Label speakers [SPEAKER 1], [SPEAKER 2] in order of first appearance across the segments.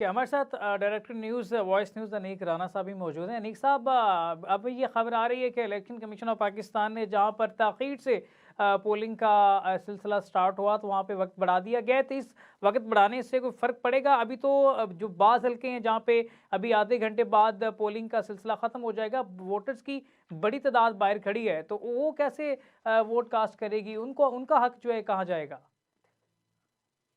[SPEAKER 1] कि हमारे साथ director news voice news Aneeq Rana साहब भी मौजूद हैं। अनीक साहब, अब ये खबर आ रही है कि इलेक्शन कमीशन ऑफ पाकिस्तान ने जहां पर ताख़ीर से पोलिंग का सिलसिला स्टार्ट हुआ तो वहां पे वक्त बढ़ा दिया गया। तो इस वक्त बढ़ाने से कोई फ़र्क पड़ेगा? अभी तो जो बाज़ हल्के हैं जहां पे अभी आधे घंटे बाद पोलिंग का सिलसिला ख़त्म हो जाएगा, वोटर्स की बड़ी तादाद बाहर खड़ी है, तो वो कैसे वोट कास्ट करेगी? उनको उनका हक जो है कहाँ जाएगा?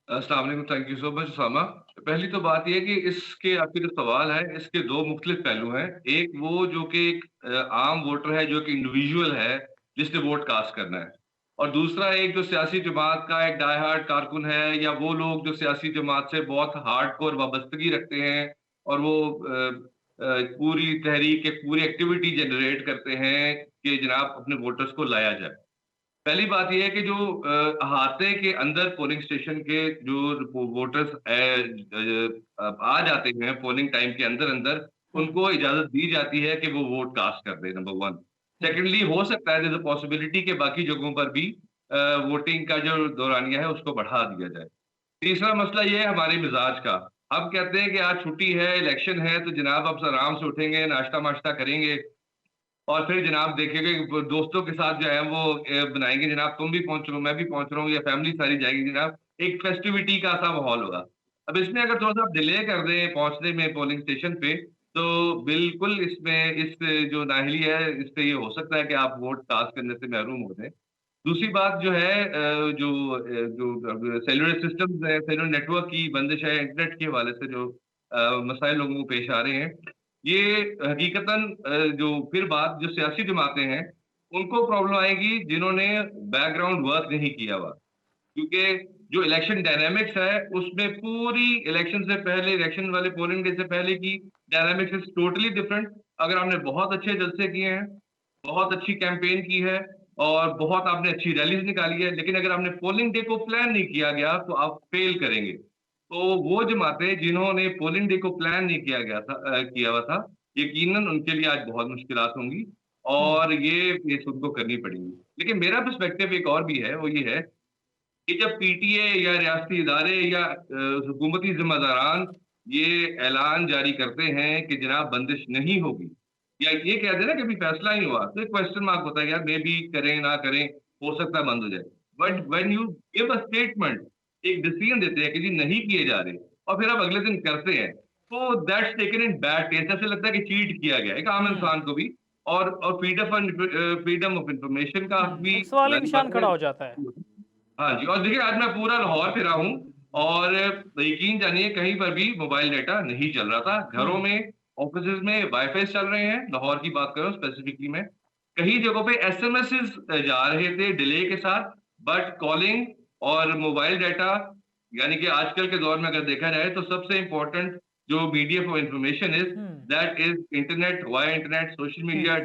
[SPEAKER 2] अस्सलाम वालेकुम, thank you so much Usama. पहली तो बात ये है कि इसके आपके जो सवाल है, इसके 2 मुख्तलिफ पहलू हैं। एक वो जो कि एक आम वोटर है, जो कि इंडिविजुअल है, जिसने वोट कास्ट करना है। और दूसरा एक जो सियासी जमात का एक डाई हार्ड कारकुन है या वो लोग जो सियासी जमात से बहुत हार्डकोर वाबस्तगी रखते हैं और वो पूरी तहरीक, एक पूरी एक्टिविटी जनरेट करते हैं कि जनाब अपने वोटर्स को लाया जाए। पहली बात ये है कि जो अहाते के अंदर पोलिंग स्टेशन के जो वोटर्स आ जाते हैं पोलिंग टाइम के अंदर-अंदर,
[SPEAKER 1] हुँ,
[SPEAKER 2] उनको इजाज़त दी जाती है कि वो वोट कास्ट कर दें, नंबर 1।
[SPEAKER 1] हुँ,
[SPEAKER 2] सेकंडली हो सकता है देयर इज़ अ पॉसिबिलिटी कि बाकी जगहों पर भी वोटिंग का जो दौरानिया है उसको बढ़ा दिया जाए। तीसरा मसला ये है हमारे मिज़ाज का। हम कहते हैं कि आज छुट्टी है, इलेक्शन है, तो जनाब अब आराम से उठेंगे, नाश्ता-वाश्ता करेंगे और फिर जनाब देखिएगा कि वो दोस्तों के साथ जो है वो बनाएँगे जनाब, तुम भी पहुँचो, मैं भी पहुँच रहा हूँ या फैमिली सारी जाएगी जनाब, एक फेस्टिविटी का सा माहौल होगा। अब इसमें अगर थोड़ा-सा आप डिले कर दें पहुँचने में पोलिंग स्टेशन पे, तो बिल्कुल इसमें इस जो नाअहली है, इससे ये हो सकता है कि आप वोट कास्ट करने से महरूम हो जाएँ। दूसरी बात जो है जो अब सेल्युलर सिस्टम्स है, सेल्युलर नेटवर्क की बंदिश है, इंटरनेट के हवाले से जो मसाइल लोगों को पेश आ रहे हैं, ये हकीकतन जो फिर बात जो सियासी जमातें हैं, उनको प्रॉब्लम आएगी जिन्होंने बैकग्राउंड वर्क नहीं किया हुआ। क्योंकि जो इलेक्शन डायनामिक्स है, उसमें पूरी इलेक्शन से पहले इलेक्शन वाले पोलिंग डे से पहले की डायनामिक्स इज़ टोटली डिफरेंट। अगर आपने बहुत अच्छे जलसे किए हैं, बहुत अच्छी कैंपेन की है और बहुत आपने अच्छी रैलीज़ निकाली है, लेकिन अगर आपने पोलिंग डे को प्लान नहीं किया गया, तो आप फेल करेंगे। तो वो जमातें जिन्होंने पोलिंग डे को प्लान नहीं किया हुआ था, यकीनन उनके लिए आज बहुत मुश्किलात होंगी
[SPEAKER 1] हुँ।
[SPEAKER 2] और ये फेस उनको करनी पड़ेंगी। लेकिन मेरा पर्सपेक्टिव एक और भी है, वो ये है कि जब पीटीए या रियासती इदारे या हुकूमती ज़िम्मेदारान ये ऐलान जारी करते हैं कि जनाब बंदिश नहीं होगी या ये कह दें ना कि अभी फैसला नहीं हुआ, तो एक क्वेश्चन मार्क होता है यार मे बी करें, ना करें, हो सकता है बंद हो जाए। But
[SPEAKER 1] hmm.
[SPEAKER 2] When you give a statement, एक डिसीजन देते हैं कि जी नहीं किए जा रहे और फिर आप अगले दिन करते हैं, तो that's taken in bad taste. ऐसा लगता है कि चीट किया गया है, एक आम
[SPEAKER 1] हुँ,
[SPEAKER 2] इंसान को भी और फ्रीडम ऑफ इंफॉर्मेशन का हक भी
[SPEAKER 1] हुँ। एक सवाली
[SPEAKER 2] जाहिर
[SPEAKER 1] निशान
[SPEAKER 2] बात है।
[SPEAKER 1] खड़ा हो जाता है।
[SPEAKER 2] हाँ जी, और देखिए आज मैं पूरा लाहौर फिरा हूँ और यकीन जानिए कहीं पर भी मोबाइल डाटा नहीं चल रहा था। घरों
[SPEAKER 1] हुँ,
[SPEAKER 2] में, ऑफ़िसेज़ में वाई-फाई चल रहे हैं, लाहौर की बात कर रहा हूँ स्पेसिफिकली मैं। कई जगहों पे एसएमएसेज़ जा रहे थे डिले के साथ, बट कॉलिंग और मोबाइल डाटा यानी कि आजकल के दौर में अगर देखा जाए तो सबसे इम्पोर्टेंट जो मीडियम ऑफ इन्फॉर्मेशन इज़
[SPEAKER 1] हुँ।
[SPEAKER 2] That is internet, via internet, social
[SPEAKER 1] जी।
[SPEAKER 2] मीडिया,